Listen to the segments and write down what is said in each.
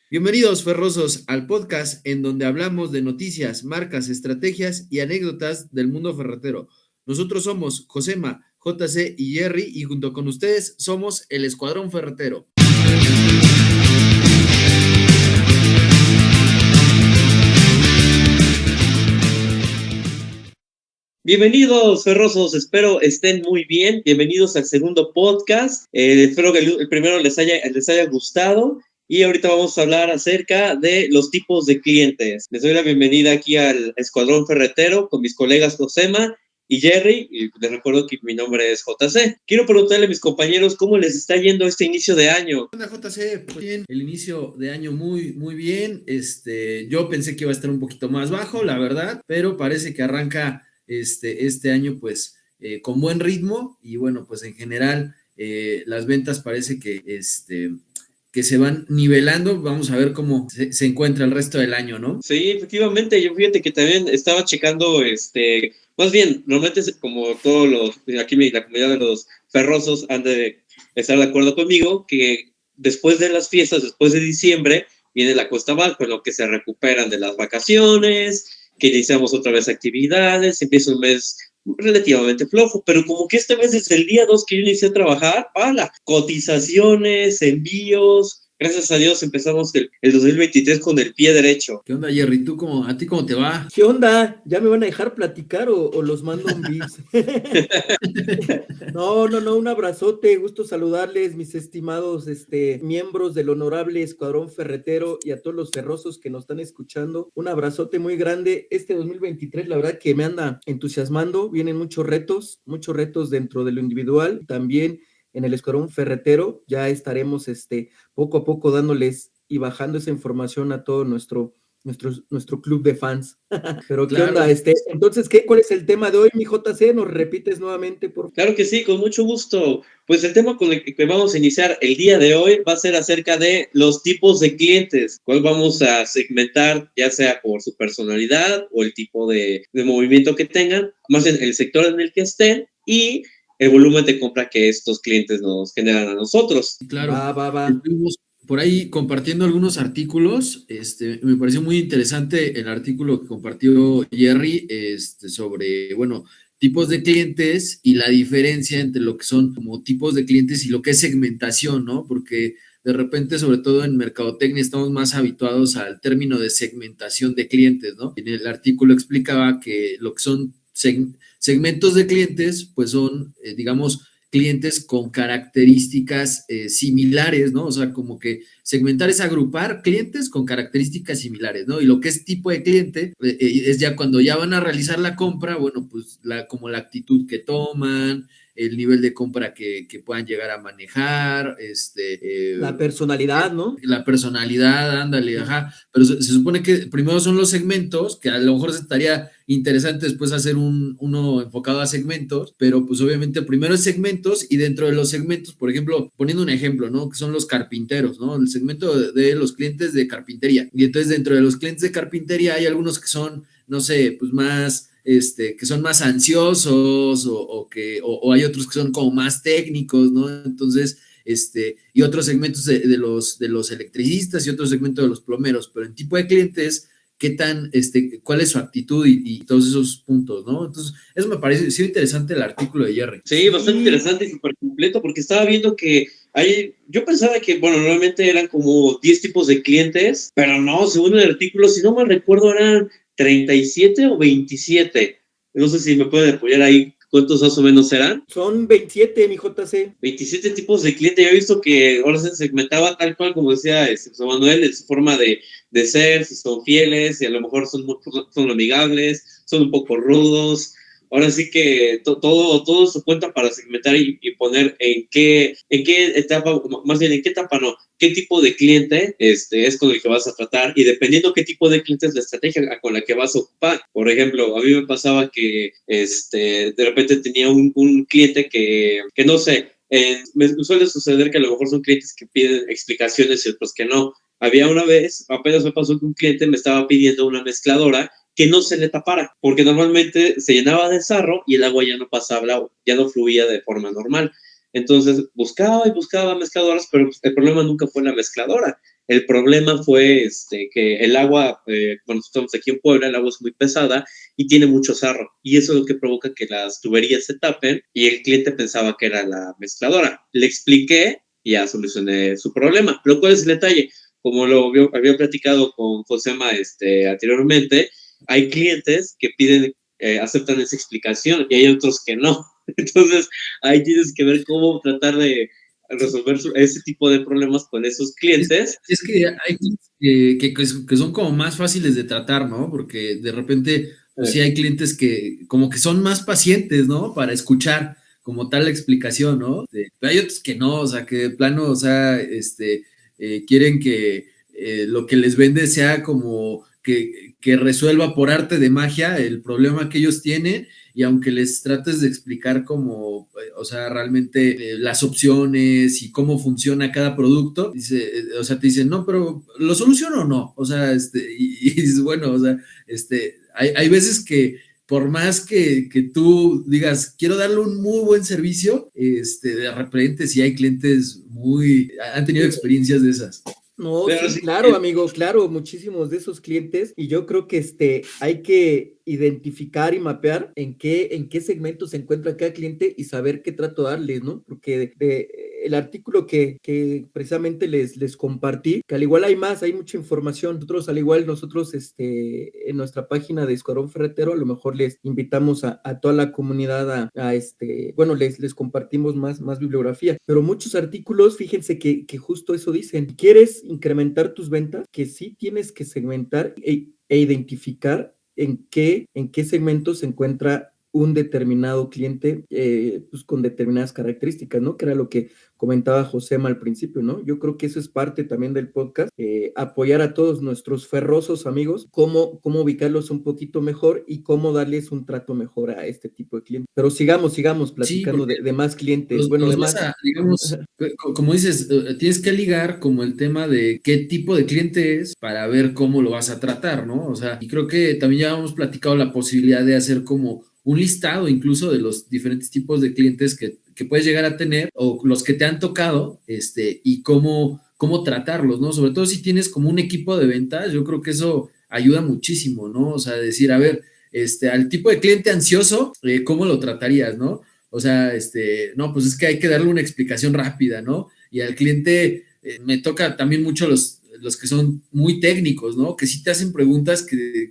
Bienvenidos, ferrosos, al podcast en donde hablamos de noticias, marcas, estrategias y anécdotas del mundo ferretero. Nosotros somos Josema, JC y Jerry y junto con ustedes somos el Escuadrón Ferretero. Bienvenidos, ferrosos, espero estén muy bien. Bienvenidos al segundo podcast. Espero que el primero les haya gustado. Y ahorita vamos a hablar acerca de los tipos de clientes. Les doy la bienvenida aquí al Escuadrón Ferretero con mis colegas Josema y Jerry. Y les recuerdo que mi nombre es JC. Quiero preguntarle a mis compañeros cómo les está yendo este inicio de año. ¿Qué onda, JC? Pues bien, el inicio de año muy bien. Yo pensé que iba a estar un poquito más bajo, la verdad, pero parece que arranca este año pues con buen ritmo y bueno, pues en general las ventas parece que se van nivelando. Vamos a ver cómo se encuentra el resto del año, ¿no? Sí, efectivamente, yo fíjate que también estaba checando, más bien, normalmente es como todos la comunidad de los ferrosos han de estar de acuerdo conmigo, que después de las fiestas, después de diciembre, viene la cuesta abajo, en lo que se recuperan de las vacaciones, que iniciamos otra vez actividades, empieza un mes relativamente flojo, pero como que este mes desde el día 2 que yo inicié a trabajar, ¡hala! Cotizaciones, envíos. Gracias a Dios empezamos el 2023 con el pie derecho. ¿Qué onda, Jerry? ¿A ti cómo te va? ¿Qué onda? ¿Ya me van a dejar platicar o los mando un VIPs? No, un abrazote, gusto saludarles, mis estimados miembros del honorable Escuadrón Ferretero y a todos los ferrosos que nos están escuchando. Un abrazote muy grande. Este 2023, la verdad que me anda entusiasmando, vienen muchos retos dentro de lo individual, también en el Escuadrón Ferretero. Ya estaremos poco a poco dándoles y bajando esa información a todo nuestro club de fans. Pero Claro. ¿qué onda? Entonces, ¿cuál es el tema de hoy, mi JC? ¿Nos repites nuevamente, por favor? Claro que sí, con mucho gusto. Pues el tema con el que vamos a iniciar el día de hoy va a ser acerca de los tipos de clientes, cuál vamos a segmentar, ya sea por su personalidad o el tipo de movimiento que tengan, más en el sector en el que estén y el volumen de compra que estos clientes nos generan a nosotros. Claro. Va. Estuvimos por ahí compartiendo algunos artículos. Me pareció muy interesante el artículo que compartió Jerry, sobre, bueno, tipos de clientes y la diferencia entre lo que son como tipos de clientes y lo que es segmentación, ¿no? Porque de repente, sobre todo en mercadotecnia, estamos más habituados al término de segmentación de clientes, ¿no? En el artículo explicaba que lo que son segmentos de clientes, pues son, digamos, clientes con características similares, ¿no? O sea, como que segmentar es agrupar clientes con características similares, ¿no? Y lo que es tipo de cliente es ya cuando ya van a realizar la compra, bueno, pues como la actitud que toman, el nivel de compra que puedan llegar a manejar, la personalidad, ¿no? La personalidad, ándale, ajá. Pero se supone que primero son los segmentos, que a lo mejor estaría interesante después hacer uno enfocado a segmentos, pero pues obviamente primero es segmentos y dentro de los segmentos, por ejemplo, poniendo un ejemplo, ¿no? Que son los carpinteros, ¿no? El segmento de los clientes de carpintería. Y entonces dentro de los clientes de carpintería hay algunos que son, no sé, pues más que son más ansiosos o hay otros que son como más técnicos, ¿no? Entonces, y otros segmentos de los electricistas y otros segmentos de los plomeros, pero en tipo de clientes, qué tan, cuál es su actitud y todos esos puntos, ¿no? Entonces, eso me pareció interesante el artículo de Jerry. Sí, bastante interesante y súper completo, porque estaba viendo que yo pensaba que, bueno, normalmente eran como 10 tipos de clientes, pero no, según el artículo, si no me recuerdo, eran 37 o 27. No sé si me pueden apoyar ahí, ¿cuántos más o menos serán? Son 27, mi JC. 27 tipos de clientes. Yo he visto que ahora se segmentaba tal cual, como decía José Manuel, en su forma de ser, si son fieles, si a lo mejor son amigables, son un poco rudos. Ahora sí que todo eso cuenta para segmentar y poner en qué etapa, más bien en qué etapa no, qué tipo de cliente es con el que vas a tratar y dependiendo qué tipo de cliente es la estrategia con la que vas a ocupar. Por ejemplo, a mí me pasaba que de repente tenía un cliente que no sé, me suele suceder que a lo mejor son clientes que piden explicaciones y otros que no. Había una vez, apenas me pasó que un cliente me estaba pidiendo una mezcladora que no se le tapara, porque normalmente se llenaba de sarro y el agua ya no pasaba, ya no fluía de forma normal. Entonces buscaba y buscaba mezcladoras, pero el problema nunca fue la mezcladora. El problema fue que el agua, cuando estamos aquí en Puebla, el agua es muy pesada y tiene mucho sarro. Y eso es lo que provoca que las tuberías se tapen y el cliente pensaba que era la mezcladora. Le expliqué y ya solucioné su problema. Lo cual es el detalle. Como había platicado con Josema anteriormente, hay clientes que piden, aceptan esa explicación y hay otros que no. Entonces, ahí tienes que ver cómo tratar de resolver ese tipo de problemas con esos clientes. Es que hay que son como más fáciles de tratar, ¿no? Porque de repente, pues sí hay clientes que como que son más pacientes, ¿no? Para escuchar como tal la explicación, ¿no? Pero hay otros que no, o sea, que de plano, o sea, quieren que lo que les vende sea como que resuelva por arte de magia el problema que ellos tienen y aunque les trates de explicar como, o sea, realmente las opciones y cómo funciona cada producto, o sea, te dicen, no, pero ¿lo soluciono o no? O sea, y dices, bueno, o sea, hay veces que por más que tú digas, quiero darle un muy buen servicio, de repente sí hay clientes han tenido experiencias de esas. No, Pero sí, sí, claro, amigo, claro, muchísimos de esos clientes y yo creo que hay que identificar y mapear en qué segmento se encuentra cada cliente y saber qué trato de darles, ¿no? Porque el artículo que precisamente les compartí, que al igual hay más, hay mucha información, nosotros en nuestra página de Escuadrón Ferretero, a lo mejor les invitamos a toda la comunidad bueno, les compartimos más bibliografía, pero muchos artículos, fíjense que justo eso dicen, ¿quieres incrementar tus ventas? Que sí tienes que segmentar e identificar en qué segmento se encuentra un determinado cliente pues con determinadas características, ¿no? Que era lo que comentaba Josema al principio, ¿no? Yo creo que eso es parte también del podcast, apoyar a todos nuestros ferrosos amigos, cómo ubicarlos un poquito mejor y cómo darles un trato mejor a este tipo de clientes. Pero sigamos Sí, platicando porque de más clientes, los, bueno, de los vas más. a, digamos, como dices, tienes que ligar como el tema de qué tipo de cliente es para ver cómo lo vas a tratar, ¿no? O sea, y creo que también ya hemos platicado la posibilidad de hacer como un listado incluso de los diferentes tipos de clientes que puedes llegar a tener o los que te han tocado, y cómo tratarlos, ¿no? Sobre todo si tienes como un equipo de ventas, yo creo que eso ayuda muchísimo, ¿no? O sea, decir, a ver, al tipo de cliente ansioso, ¿cómo lo tratarías, no? O sea, no, pues es que hay que darle una explicación rápida, ¿no? Y al cliente me toca también mucho los que son muy técnicos, ¿no? Que sí te hacen preguntas que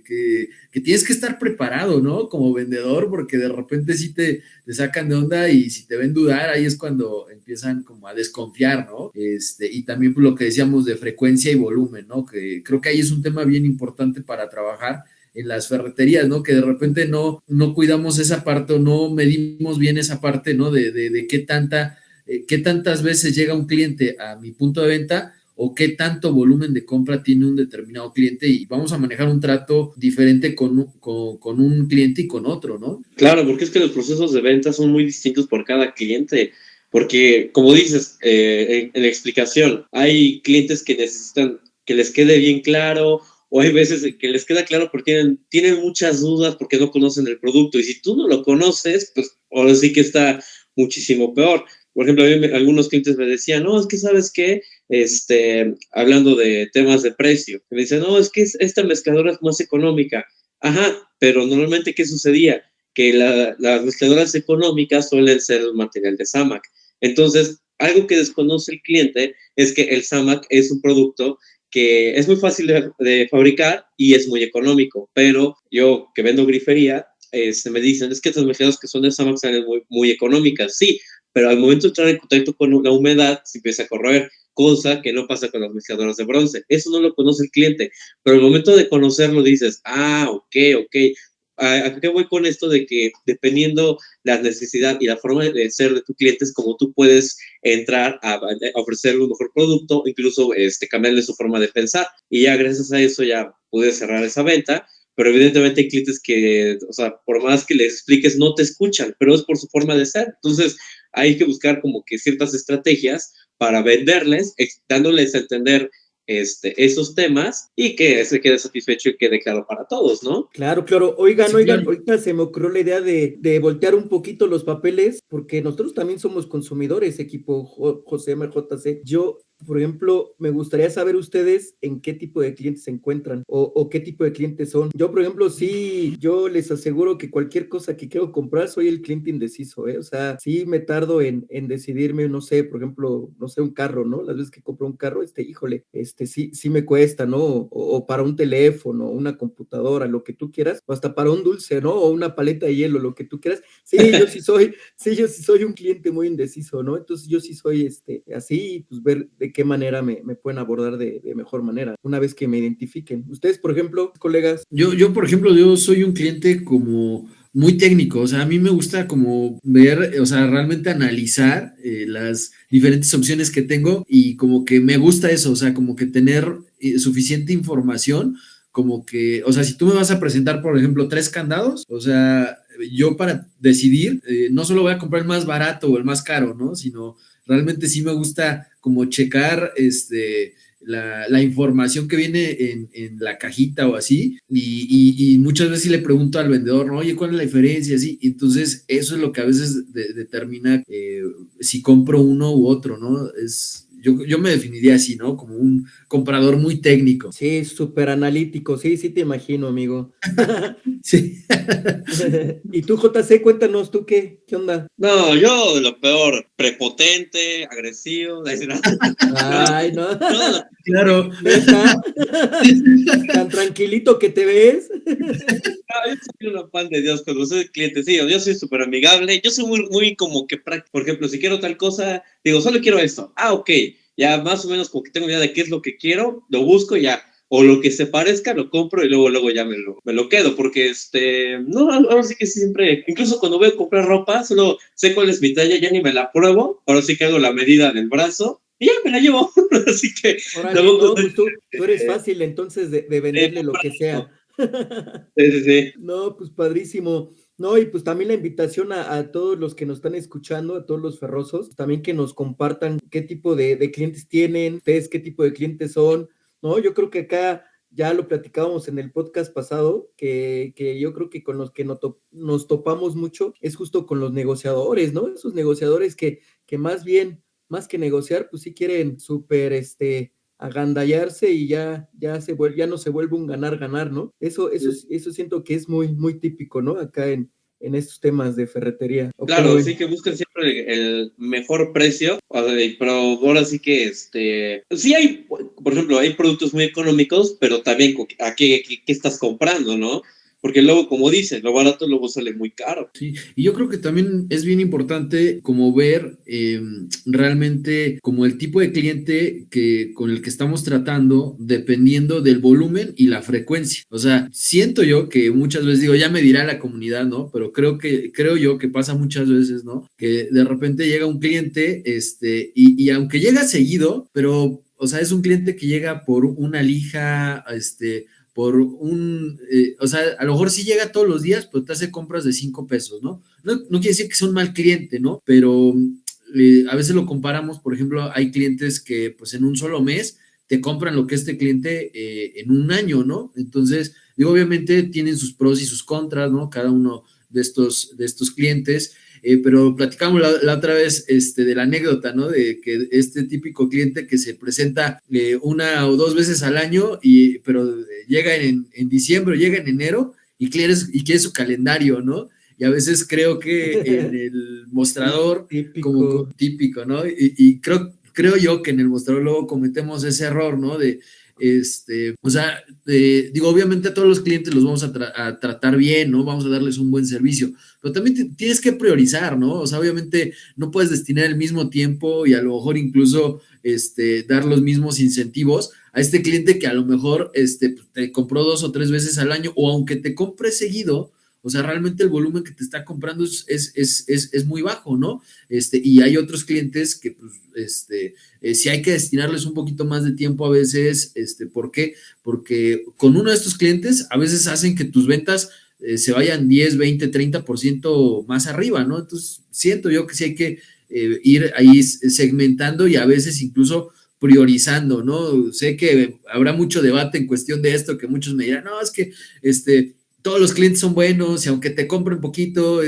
tienes que estar preparado, ¿no? Como vendedor, porque de repente sí te sacan de onda y si te ven dudar, ahí es cuando empiezan como a desconfiar, ¿no? Y también pues, lo que decíamos de frecuencia y volumen, ¿no? Que creo que ahí es un tema bien importante para trabajar en las ferreterías, ¿no? Que de repente no cuidamos esa parte o no medimos bien esa parte, ¿no? De qué tantas veces llega un cliente a mi punto de venta o qué tanto volumen de compra tiene un determinado cliente y vamos a manejar un trato diferente con un cliente y con otro, ¿no? claro, porque es que los procesos de venta son muy distintos por cada cliente. Porque, como dices, en la explicación, hay clientes que necesitan que les quede bien claro, o hay veces que les queda claro porque tienen muchas dudas porque no conocen el producto. Y si tú no lo conoces, pues ahora sí que está muchísimo peor. Por ejemplo, algunos clientes me decían, no, es que sabes qué, hablando de temas de precio, me dicen, no, es que esta mezcladora es más económica. Ajá, pero normalmente, ¿qué sucedía? Que las mezcladoras económicas suelen ser un material de SAMAC. Entonces, algo que desconoce el cliente es que el SAMAC es un producto que es muy fácil de fabricar y es muy económico, pero yo que vendo grifería, me dicen, es que estas mezcladoras que son de SAMAC salen muy económicas, sí, pero al momento de entrar en contacto con la humedad se empieza a corroer, cosa que no pasa con las mezcladoras de bronce. Eso no lo conoce el cliente, pero al momento de conocerlo dices, ok, ¿a qué voy con esto de que dependiendo la necesidad y la forma de ser de tu cliente es como tú puedes entrar a ofrecerle un mejor producto, incluso cambiarle su forma de pensar y ya gracias a eso ya puedes cerrar esa venta, pero evidentemente hay clientes que, o sea, por más que les expliques no te escuchan, pero es por su forma de ser, entonces hay que buscar como que ciertas estrategias para venderles, dándoles a entender esos temas y que se quede satisfecho y quede claro para todos, ¿no? Claro, claro. Oigan, Sí, claro. ahorita se me ocurrió la idea de voltear un poquito los papeles, porque nosotros también somos consumidores, equipo José MJC. Yo Por ejemplo, me gustaría saber ustedes en qué tipo de clientes se encuentran o qué tipo de clientes son. Yo, por ejemplo, sí, yo les aseguro que cualquier cosa que quiero comprar soy el cliente indeciso, ¿eh? O sea, sí me tardo en decidirme, no sé, por ejemplo, no sé, un carro, ¿no? Las veces que compro un carro, híjole, sí me cuesta, ¿no? O para un teléfono, una computadora, lo que tú quieras, o hasta para un dulce, ¿no? O una paleta de hielo, lo que tú quieras. Yo sí soy un cliente muy indeciso, ¿no? Entonces yo sí soy así, pues ver de qué manera me pueden abordar de mejor manera, una vez que me identifiquen. Ustedes, por ejemplo, colegas. Por ejemplo, yo soy un cliente como muy técnico, o sea, a mí me gusta como ver, o sea, realmente analizar las diferentes opciones que tengo y como que me gusta eso, o sea, como que tener suficiente información, como que, o sea, si tú me vas a presentar, por ejemplo, 3 candados, o sea, yo para decidir, no solo voy a comprar el más barato o el más caro, ¿no? Sino realmente sí me gusta como checar, la información que viene en la cajita o así, y muchas veces sí le pregunto al vendedor, ¿no? Oye, ¿cuál es la diferencia? Así, entonces eso es lo que a veces determina si compro uno u otro, ¿no? Yo me definiría así, ¿no? Como un comprador muy técnico. Sí, súper analítico, sí te imagino, amigo. Sí. Y tú, JC, cuéntanos, ¿tú qué onda? No, yo de lo peor, prepotente, agresivo, no, Ay, no, no, Claro. neta, tan tranquilito que te ves. yo soy una pan de Dios cuando soy cliente, sí, yo soy súper amigable, yo soy muy como que práctico, por ejemplo, si quiero tal cosa, digo, solo quiero esto, ok, ya más o menos como que tengo idea de qué es lo que quiero, lo busco ya, o lo que se parezca, lo compro y luego ya me lo quedo, porque no, ahora sí que siempre, incluso cuando voy a comprar ropa, solo sé cuál es mi talla, ya ni me la pruebo, ahora sí que hago la medida del brazo, y ya me la llevo, así que Órale, tampoco no, soy, pues tú eres fácil entonces de venderle lo que sea. práctico. Sí, sí, sí. No, pues padrísimo. No, y pues también la invitación a todos los que nos están escuchando, a todos los ferrosos, también que nos compartan qué tipo de clientes tienen, ustedes qué tipo de clientes son, ¿no? Yo creo que acá ya lo platicábamos en el podcast pasado, que yo creo que con los que nos topamos mucho es justo con los negociadores, ¿no? Esos negociadores que más bien, más que negociar, pues sí quieren súper, agandallarse y ya no se vuelve un ganar-ganar, ¿no? Eso siento que es muy típico, ¿no? Acá en estos temas de ferretería. ¿O cómo Claro, ven? sí que buscan siempre el mejor precio, o sea, pero ahora sí que sí hay, por ejemplo, hay productos muy económicos, pero también a qué estás comprando, ¿no? Porque luego, como dicen, lo barato luego sale muy caro. Sí, y yo creo que también es bien importante como ver realmente como el tipo de cliente con el que estamos tratando, dependiendo del volumen y la frecuencia. O sea, siento yo que muchas veces digo, ya me dirá la comunidad, ¿no? Pero creo yo que pasa muchas veces, ¿no? Que de repente llega un cliente, y aunque llega seguido, pero, o sea, es un cliente que llega por una lija, por o sea, a lo mejor sí llega todos los días, pero te hace compras de 5 pesos, ¿no? No quiere decir que sea un mal cliente, ¿no? Pero a veces lo comparamos, por ejemplo, hay clientes que pues en un solo mes te compran lo que este cliente en un año, ¿no? Entonces, digo, obviamente tienen sus pros y sus contras, ¿no? Cada uno de estos clientes, pero platicamos la otra vez de la anécdota, ¿no? De que este típico cliente que se presenta 1 o 2 veces al año, pero llega en diciembre, llega en enero y quiere su calendario, ¿no? Y a veces creo que en el Sí, mostrador, como típico. típico, ¿no? Y creo yo que en el mostrador luego cometemos ese error, ¿no? O sea, digo, obviamente a todos los clientes los vamos a tratar bien, ¿no? Vamos a darles un buen servicio, pero también tienes que priorizar, ¿no? O sea, obviamente no puedes destinar el mismo tiempo y a lo mejor incluso dar los mismos incentivos a este cliente que a lo mejor pues, te compró 2 o 3 veces al año, o aunque te compre seguido, o sea, realmente el volumen que te está comprando es muy bajo, ¿no? Y hay otros clientes que, pues, sí hay que destinarles un poquito más de tiempo a veces. ¿Por qué? Porque con uno de estos clientes a veces hacen que tus ventas se vayan 10, 20, 30% más arriba, ¿no? Entonces, siento yo que sí hay que ir ahí segmentando y a veces incluso priorizando, ¿no? Sé que habrá mucho debate en cuestión de esto, que muchos me dirán, no, es que todos los clientes son buenos y aunque te compren poquito, o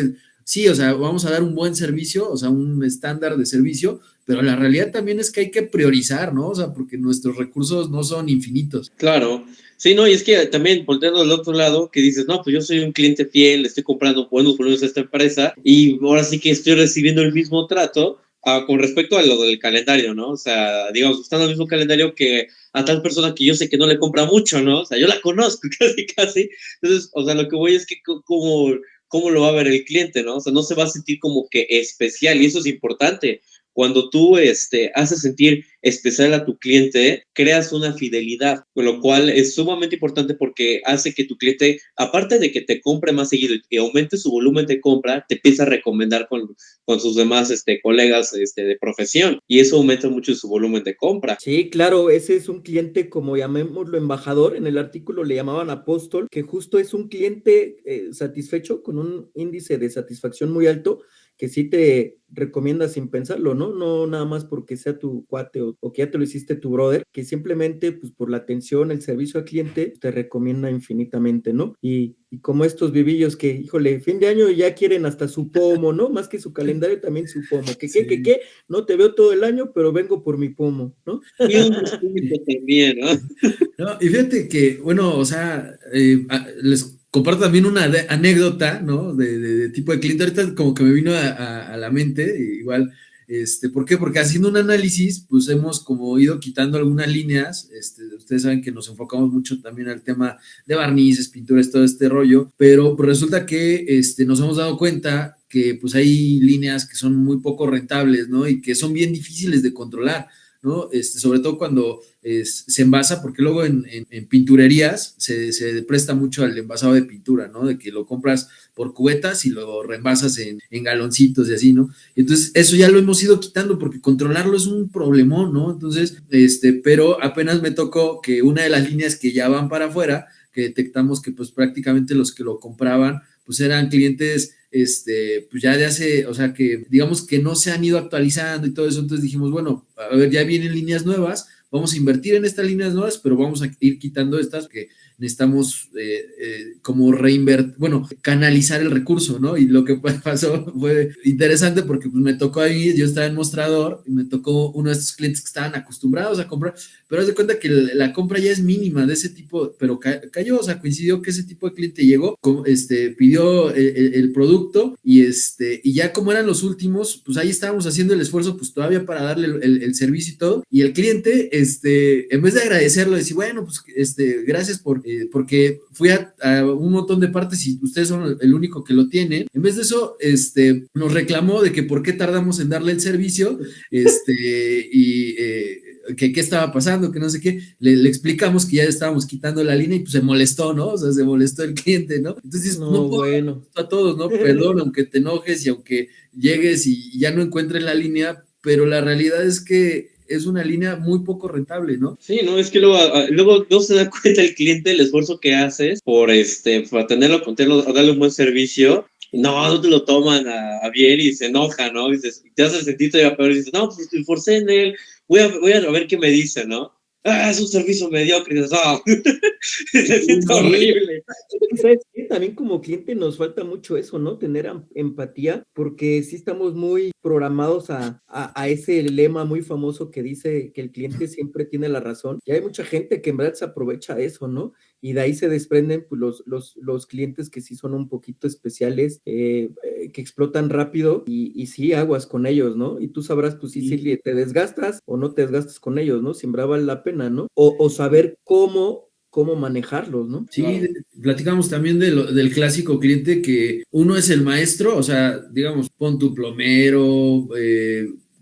sí, o sea, vamos a dar un buen servicio, o sea, un estándar de servicio, pero la realidad también es que hay que priorizar, ¿no? O sea, porque nuestros recursos no son infinitos. Claro. Sí, no, y es que también volteando al otro lado, que dices, no, pues yo soy un cliente fiel, estoy comprando buenos volúmenes a esta empresa y ahora sí que estoy recibiendo el mismo trato con respecto a lo del calendario, ¿no? O sea, digamos, estando el mismo calendario que a tal persona que yo sé que no le compra mucho, ¿no? O sea, yo la conozco casi, casi. Entonces, o sea, lo que voy es que cómo lo va a ver el cliente, ¿no? O sea, no se va a sentir como que especial y eso es importante. Cuando tú haces sentir especial a tu cliente, creas una fidelidad, con lo cual es sumamente importante porque hace que tu cliente, aparte de que te compre más seguido y aumente su volumen de compra, te empieza a recomendar con sus demás colegas de profesión y eso aumenta mucho su volumen de compra. Sí, claro, ese es un cliente, como llamémoslo, embajador. En el artículo le llamaban apóstol, que justo es un cliente satisfecho con un índice de satisfacción muy alto, que sí te recomienda sin pensarlo, ¿no? No nada más porque sea tu cuate o que ya te lo hiciste tu brother, que simplemente pues por la atención, el servicio al cliente, te recomienda infinitamente, ¿no? Y como estos vivillos que, híjole, fin de año ya quieren hasta su pomo, ¿no? Más que su calendario, también su pomo. Sí. No te veo todo el año, pero vengo por mi pomo, ¿no? Y un descuento también, ¿no? No, y fíjate que, bueno, o sea, les comparto también una anécdota, ¿no? De tipo de cliente. Ahorita como que me vino a la mente, igual, ¿por qué? Porque haciendo un análisis, pues hemos como ido quitando algunas líneas. Ustedes saben que nos enfocamos mucho también al tema de barnices, pinturas, todo este rollo, pero pues resulta que nos hemos dado cuenta que pues hay líneas que son muy poco rentables, ¿no? Y que son bien difíciles de controlar, ¿no? Sobre todo cuando se envasa, porque luego en pinturerías se presta mucho al envasado de pintura, ¿no? De que lo compras por cubetas y lo reenvasas en galoncitos y así, ¿no? Entonces, eso ya lo hemos ido quitando porque controlarlo es un problemón, ¿no? Entonces, pero apenas me tocó que una de las líneas que ya van para afuera, que detectamos que pues prácticamente los que lo compraban, pues eran clientes pues ya de hace, o sea, que digamos que no se han ido actualizando y todo eso, entonces dijimos, bueno, a ver, ya vienen líneas nuevas, vamos a invertir en estas líneas nuevas, pero vamos a ir quitando estas que necesitamos como bueno, canalizar el recurso, ¿no? Y lo que pasó fue interesante porque pues me tocó ahí, yo estaba en mostrador y me tocó uno de estos clientes que estaban acostumbrados a comprar, pero haz de cuenta que la compra ya es mínima de ese tipo, pero cayó, o sea, coincidió que ese tipo de cliente llegó, pidió el producto y ya como eran los últimos, pues ahí estábamos haciendo el esfuerzo, pues todavía para darle el servicio y todo, y el cliente, en vez de agradecerlo, decir, bueno, pues gracias porque fui a un montón de partes y ustedes son el único que lo tienen, en vez de eso, nos reclamó de que por qué tardamos en darle el servicio, y que qué estaba pasando, que no sé qué, le explicamos que ya estábamos quitando la línea y pues se molestó, ¿no? O sea, se molestó el cliente, ¿no? Entonces, no No, puedo bueno. a todos, ¿no? Perdón, aunque te enojes y aunque llegues y ya no encuentres la línea, pero la realidad es que es una línea muy poco rentable, ¿no? Sí, no, es que luego no se da cuenta el cliente el esfuerzo que haces por atenderlo, darle un buen servicio. No te lo toman a bien y se enoja, ¿no? Dices, te hace sentir todavía peor y dices, no, pues me esforcé en él, voy a ver qué me dice, ¿no? Ah, es un servicio mediocre. Y dices, oh, se siente Sí, horrible. ¿sabes qué? También como cliente nos falta mucho eso, ¿no? Tener empatía, porque sí estamos muy programados a ese lema muy famoso que dice que el cliente siempre tiene la razón. Y hay mucha gente que en verdad se aprovecha de eso, ¿no? Y de ahí se desprenden pues, los clientes que sí son un poquito especiales, que explotan rápido y sí, aguas con ellos, ¿no? Y tú sabrás, pues sí, si te desgastas o no te desgastas con ellos, ¿no? Siempre vale la pena, ¿no? O saber cómo manejarlos, ¿no? Sí, platicamos también del clásico cliente que uno es el maestro, o sea, digamos, pon tu plomero,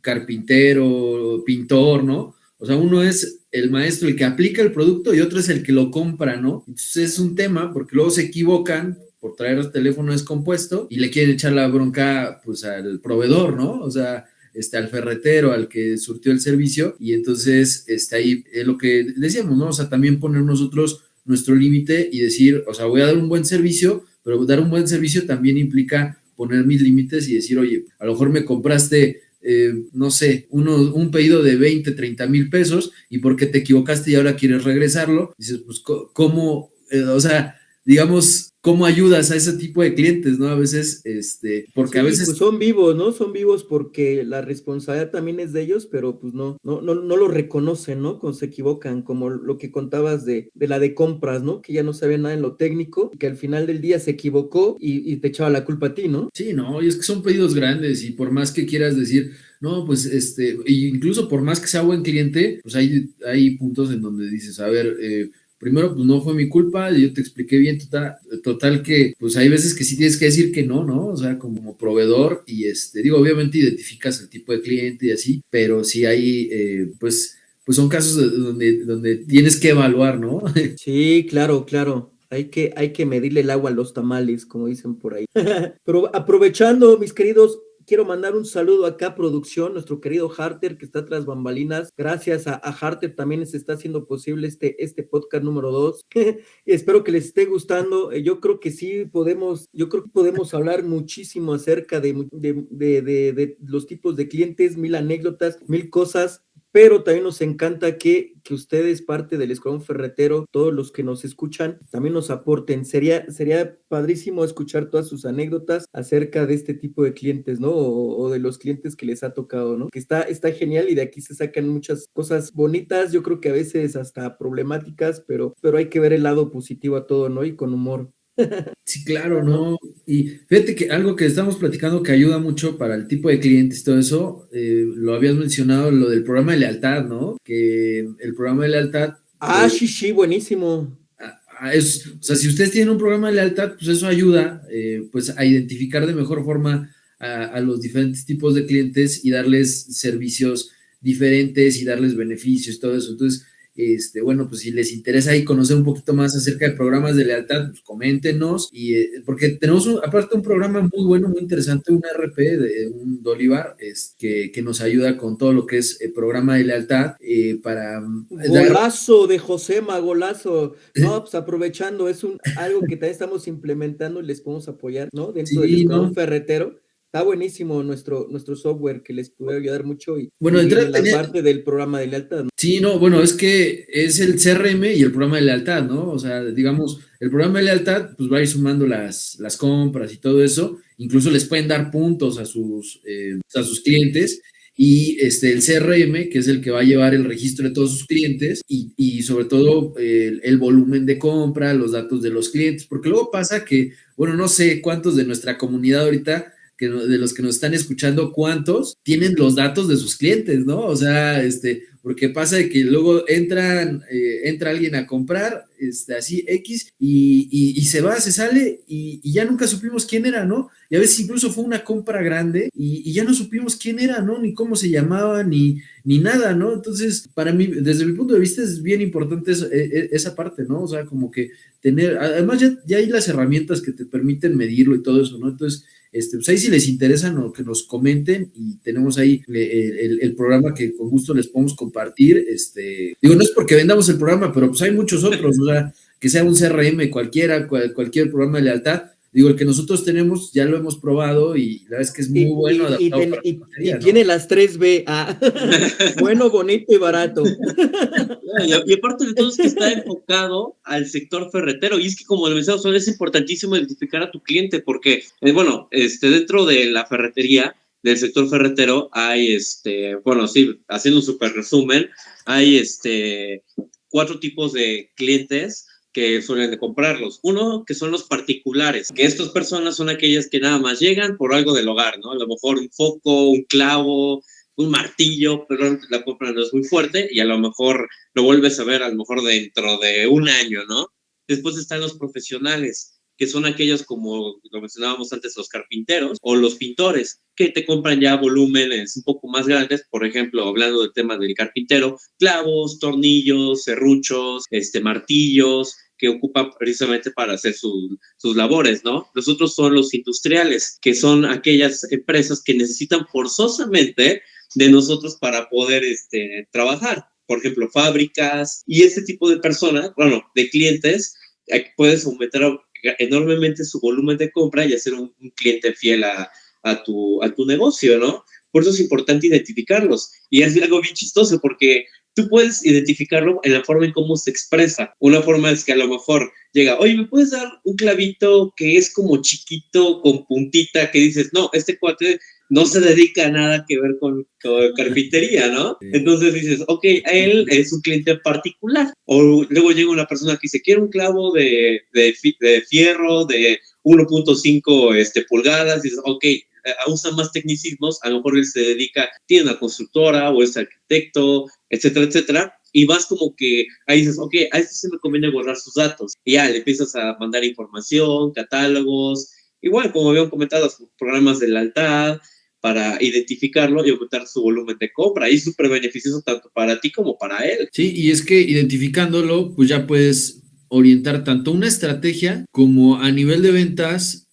carpintero, pintor, ¿no? O sea, uno es el maestro, el que aplica el producto y otro es el que lo compra, ¿no? Entonces es un tema porque luego se equivocan por traer el teléfono descompuesto y le quieren echar la bronca pues al proveedor, ¿no? O sea, al ferretero, al que surtió el servicio, y entonces ahí es lo que decíamos, ¿no? O sea, también poner nosotros nuestro límite y decir, o sea, voy a dar un buen servicio, pero dar un buen servicio también implica poner mis límites y decir, oye, a lo mejor me compraste, no sé, un pedido de 20, 30 mil pesos y porque te equivocaste y ahora quieres regresarlo, dices, pues, ¿cómo? O sea, digamos, cómo ayudas a ese tipo de clientes, ¿no? A veces, porque a Sí, veces pues son vivos, ¿no? Son vivos porque la responsabilidad también es de ellos, pero pues no lo reconocen, ¿no? Cuando se equivocan, como lo que contabas de la de compras, ¿no? Que ya no sabía nada en lo técnico, que al final del día se equivocó y te echaba la culpa a ti, ¿no? sí, no, y es que son pedidos grandes y por más que quieras decir, no, pues incluso por más que sea buen cliente, pues hay puntos en donde dices, a ver, primero, pues no fue mi culpa, yo te expliqué bien, total que, pues hay veces que sí tienes que decir que no, ¿no? O sea, como proveedor y digo, obviamente identificas el tipo de cliente y así, pero sí hay, pues son casos donde tienes que evaluar, ¿no? Sí, claro, claro. Hay que medirle el agua a los tamales, como dicen por ahí. Pero aprovechando, mis queridos, quiero mandar un saludo acá a producción, nuestro querido Harter, que está tras bambalinas. Gracias a Harter también se está haciendo posible este podcast número 2. Espero que les esté gustando. Yo creo que podemos hablar muchísimo acerca de los tipos de clientes, mil anécdotas, mil cosas. Pero también nos encanta que ustedes, parte del Escuadrón Ferretero, todos los que nos escuchan, también nos aporten. Sería padrísimo escuchar todas sus anécdotas acerca de este tipo de clientes, ¿no? O de los clientes que les ha tocado, ¿no? Que está genial y de aquí se sacan muchas cosas bonitas, yo creo que a veces hasta problemáticas, pero hay que ver el lado positivo a todo, ¿no? Y con humor, Sí, claro, ¿no? ¿no? Y fíjate que algo que estamos platicando que ayuda mucho para el tipo de clientes y todo eso, lo habías mencionado, lo del programa de lealtad, ¿no? Que el programa de lealtad, Ah, sí, sí, buenísimo. o sea, si ustedes tienen un programa de lealtad, pues eso ayuda, pues a identificar de mejor forma a los diferentes tipos de clientes y darles servicios diferentes y darles beneficios, todo eso. Entonces, bueno, pues si les interesa ahí conocer un poquito más acerca de programas de lealtad, pues coméntenos, porque tenemos aparte un programa muy bueno, muy interesante, un RP de un Dolivar, que nos ayuda con todo lo que es el programa de lealtad para dar... Golazo de Josema, golazo. No, pues aprovechando, algo que también estamos implementando y les podemos apoyar, ¿no? Dentro del Sí, Escuadrón ¿no? Ferretero. Está buenísimo nuestro software que les puede ayudar mucho Bueno, y entrada en la tenía, parte del programa de lealtad, ¿no? sí, no, bueno, es que es el CRM y el programa de lealtad, ¿no? O sea, digamos, el programa de lealtad, pues va a ir sumando las compras y todo eso, incluso les pueden dar puntos a sus clientes, y el CRM, que es el que va a llevar el registro de todos sus clientes y sobre todo el volumen de compra, los datos de los clientes, porque luego pasa que, bueno, no sé cuántos de nuestra comunidad ahorita de los que nos están escuchando, cuántos tienen los datos de sus clientes, ¿no? O sea, porque pasa de que luego entra alguien a comprar, así X, y se va, se sale, y ya nunca supimos quién era, ¿no? Y a veces incluso fue una compra grande, y ya no supimos quién era, ¿no? Ni cómo se llamaba, ni nada, ¿no? Entonces, para mí, desde mi punto de vista, es bien importante esa parte, ¿no? O sea, como que además ya hay las herramientas que te permiten medirlo y todo eso, ¿no? Entonces, pues ahí si les interesan o que nos comenten y tenemos ahí el programa que con gusto les podemos compartir. Digo, no es porque vendamos el programa, pero pues hay muchos otros, o sea, que sea un CRM cualquiera, cualquier programa de lealtad. Digo, el que nosotros tenemos ya lo hemos probado y la verdad es que es muy bueno adaptado para la Y batería, ¿no? tiene las 3B. Ah. Bueno, bonito y barato. Y aparte de todo es que está enfocado al sector ferretero. Y es que, como lo mencionamos, es importantísimo identificar a tu cliente porque, bueno, dentro de la ferretería, del sector ferretero, hay, bueno, sí, haciendo un súper resumen, hay 4 tipos de clientes que suelen de comprarlos. Uno, que son los particulares, que estas personas son aquellas que nada más llegan por algo del hogar, ¿no? A lo mejor un foco, un clavo, un martillo, pero la compra no es muy fuerte y a lo mejor lo vuelves a ver a lo mejor dentro de un año, ¿no? Después están los profesionales, que son aquellos como lo mencionábamos antes, los carpinteros o los pintores, que te compran ya volúmenes un poco más grandes, por ejemplo, hablando del tema del carpintero, clavos, tornillos, serruchos, martillos, que ocupan precisamente para hacer sus labores, ¿no? Los otros son los industriales, que son aquellas empresas que necesitan forzosamente de nosotros para poder trabajar. Por ejemplo, fábricas y este tipo de personas, bueno, de clientes, puedes aumentar enormemente su volumen de compra y hacer un cliente fiel a tu negocio, ¿no? Por eso es importante identificarlos. Y es algo bien chistoso porque tú puedes identificarlo en la forma en cómo se expresa. Una forma es que a lo mejor llega, oye, ¿me puedes dar un clavito que es como chiquito, con puntita, que dices, no, este cuate no se dedica a nada que ver con carpintería, ¿no? Sí. Entonces dices, ok, él es un cliente particular. O luego llega una persona que dice, quiero un clavo de fierro de 1.5 pulgadas, y dices, ok, usa más tecnicismos, a lo mejor él se dedica, tiene una constructora o es arquitecto, etcétera, etcétera, y vas como que ahí dices, ok, a este se me conviene borrar sus datos, y ya le empiezas a mandar información, catálogos, igual como habían comentado, programas de lealtad, para identificarlo y aumentar su volumen de compra, y es súper beneficioso tanto para ti como para él. Sí, y es que identificándolo, pues ya puedes orientar tanto una estrategia como a nivel de ventas,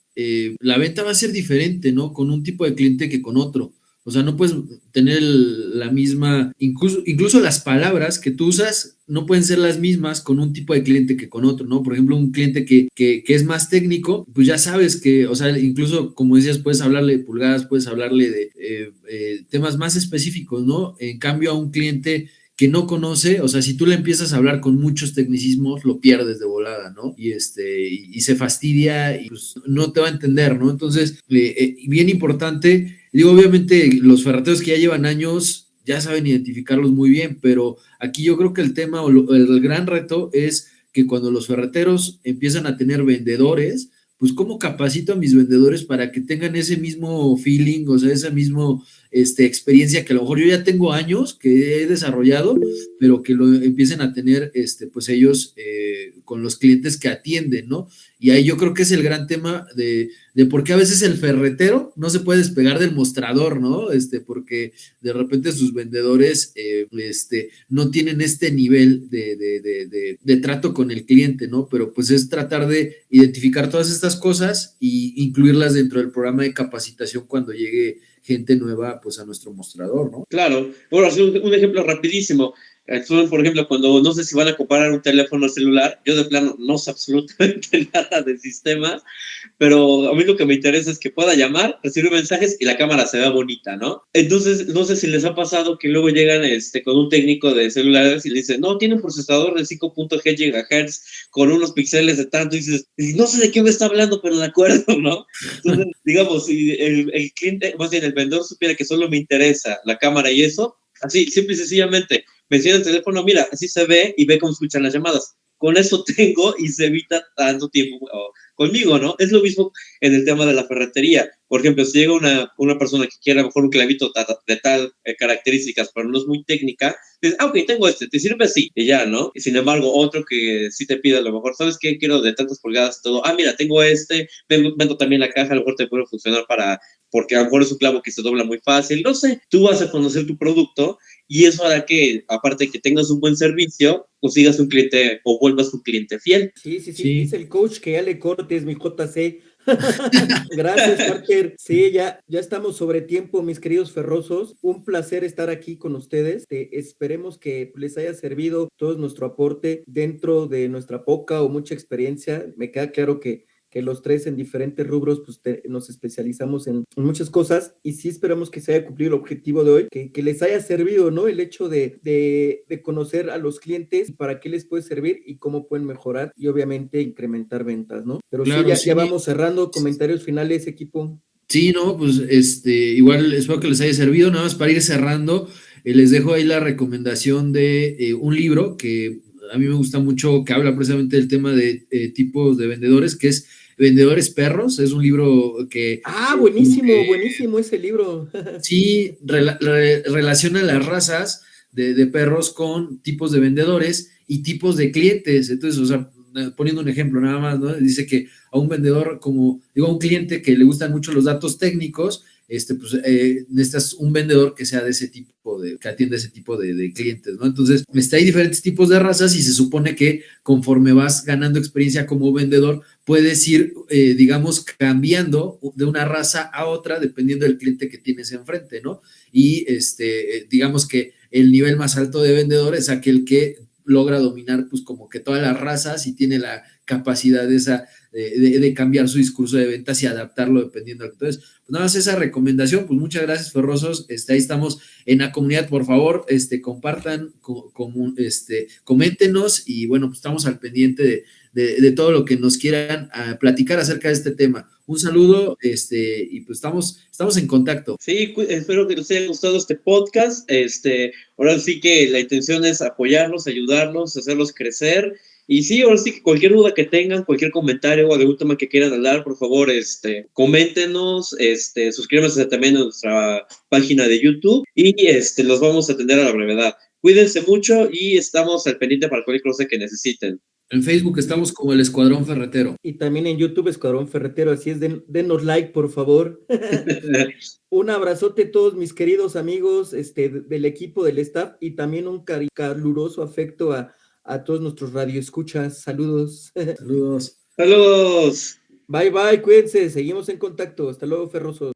la venta va a ser diferente, ¿no? Con un tipo de cliente que con otro. O sea, no puedes tener la misma, incluso las palabras que tú usas no pueden ser las mismas con un tipo de cliente que con otro, ¿no? Por ejemplo, un cliente que es más técnico, pues ya sabes que, o sea, incluso como decías, puedes hablarle de pulgadas, puedes hablarle de temas más específicos, ¿no? En cambio, a un cliente que no conoce, o sea, si tú le empiezas a hablar con muchos tecnicismos, lo pierdes de volada, ¿no? Y se fastidia y pues no te va a entender, ¿no? Entonces, bien importante, digo, obviamente los ferreteros que ya llevan años ya saben identificarlos muy bien, pero aquí yo creo que el tema o el gran reto es que cuando los ferreteros empiezan a tener vendedores, pues cómo capacito a mis vendedores para que tengan ese mismo feeling, o sea, esa misma experiencia que a lo mejor yo ya tengo años que he desarrollado, pero que lo empiecen a tener pues ellos con los clientes que atienden, ¿no? Y ahí yo creo que es el gran tema de por qué a veces el ferretero no se puede despegar del mostrador, ¿no? Porque de repente sus vendedores no tienen este nivel de trato con el cliente, ¿no? Pero pues es tratar de identificar todas estas cosas e incluirlas dentro del programa de capacitación cuando llegue gente nueva pues a nuestro mostrador, ¿no? Claro. Bueno, así un ejemplo rapidísimo. Por ejemplo, cuando no sé si van a comparar un teléfono celular, yo de plano no sé absolutamente nada de sistemas, pero a mí lo que me interesa es que pueda llamar, recibir mensajes y la cámara se vea bonita, ¿no? Entonces, no sé si les ha pasado que luego llegan con un técnico de celulares y le dicen, no, tiene un procesador de 5.g GHz con unos píxeles de tanto, y dices, no sé de qué me está hablando, pero de acuerdo, ¿no? Entonces, digamos, si el cliente, más bien el vendedor supiera que solo me interesa la cámara y eso, así, simple y sencillamente, me enciende el teléfono, mira, así se ve y ve cómo escuchan las llamadas. Con eso tengo y se evita tanto tiempo conmigo, ¿no? Es lo mismo en el tema de la ferretería. Por ejemplo, si llega una persona que quiere a lo mejor un clavito de tal características, pero no es muy técnica, dices, ok, tengo ¿te sirve? Sí, y ya, ¿no? Y sin embargo, otro que sí te pide a lo mejor, ¿sabes qué? Quiero de tantas pulgadas y todo. Mira, tengo vendo también la caja, a lo mejor te puede funcionar porque a lo mejor es un clavo que se dobla muy fácil, no sé, tú vas a conocer tu producto y eso hará que, aparte de que tengas un buen servicio, consigas un cliente o vuelvas un cliente fiel. Sí, dice el coach que ya le cortes mi JC. Gracias, Parker. Sí, ya estamos sobre tiempo, mis queridos ferrosos. Un placer estar aquí con ustedes. Esperemos que les haya servido todo nuestro aporte dentro de nuestra poca o mucha experiencia. Me queda claro que los tres en diferentes rubros pues nos especializamos en muchas cosas y sí esperamos que se haya cumplido el objetivo de hoy, que les haya servido, ¿no? El hecho de conocer a los clientes y para qué les puede servir y cómo pueden mejorar y obviamente incrementar ventas, ¿no? Pero Claro, sí, ya vamos cerrando. Comentarios finales, equipo. Sí, no, pues igual espero que les haya servido. Nada más para ir cerrando, les dejo ahí la recomendación de un libro que a mí me gusta mucho, que habla precisamente del tema de tipos de vendedores, que es Vendedores Perros. Es un libro que Buenísimo ese libro. sí relaciona las razas de perros con tipos de vendedores y tipos de clientes. Entonces, o sea, poniendo un ejemplo nada más, ¿no? Dice que a un vendedor, a un cliente que le gustan mucho los datos técnicos, pues necesitas un vendedor que sea de ese tipo que atienda ese tipo de clientes, ¿no? Entonces, hay diferentes tipos de razas y se supone que conforme vas ganando experiencia como vendedor, puedes ir, digamos, cambiando de una raza a otra dependiendo del cliente que tienes enfrente, ¿no? Y digamos que el nivel más alto de vendedor es aquel que logra dominar pues como que todas las razas y tiene la capacidad esa de cambiar su discurso de ventas y adaptarlo dependiendo. Entonces, pues nada más esa recomendación, pues muchas gracias, Ferrosos, ahí estamos en la comunidad, por favor, compartan, coméntenos y bueno, pues estamos al pendiente de todo lo que nos quieran platicar acerca de este tema. Un saludo, y pues estamos en contacto. Sí, espero que les haya gustado este podcast. Ahora sí que la intención es apoyarlos, ayudarlos, hacerlos crecer. Y sí, ahora sí que cualquier duda que tengan, cualquier comentario o algún tema que quieran hablar, por favor, coméntenos, suscríbanse también a nuestra página de YouTube y los vamos a atender a la brevedad. Cuídense mucho y estamos al pendiente para cualquier cosa que necesiten. En Facebook estamos como el Escuadrón Ferretero. Y también en YouTube Escuadrón Ferretero, así es, denos like, por favor. Un abrazote a todos mis queridos amigos del equipo, del staff, y también un caluroso afecto a todos nuestros radioescuchas. Saludos. Saludos. Saludos. Bye, bye, cuídense, seguimos en contacto. Hasta luego, Ferrosos.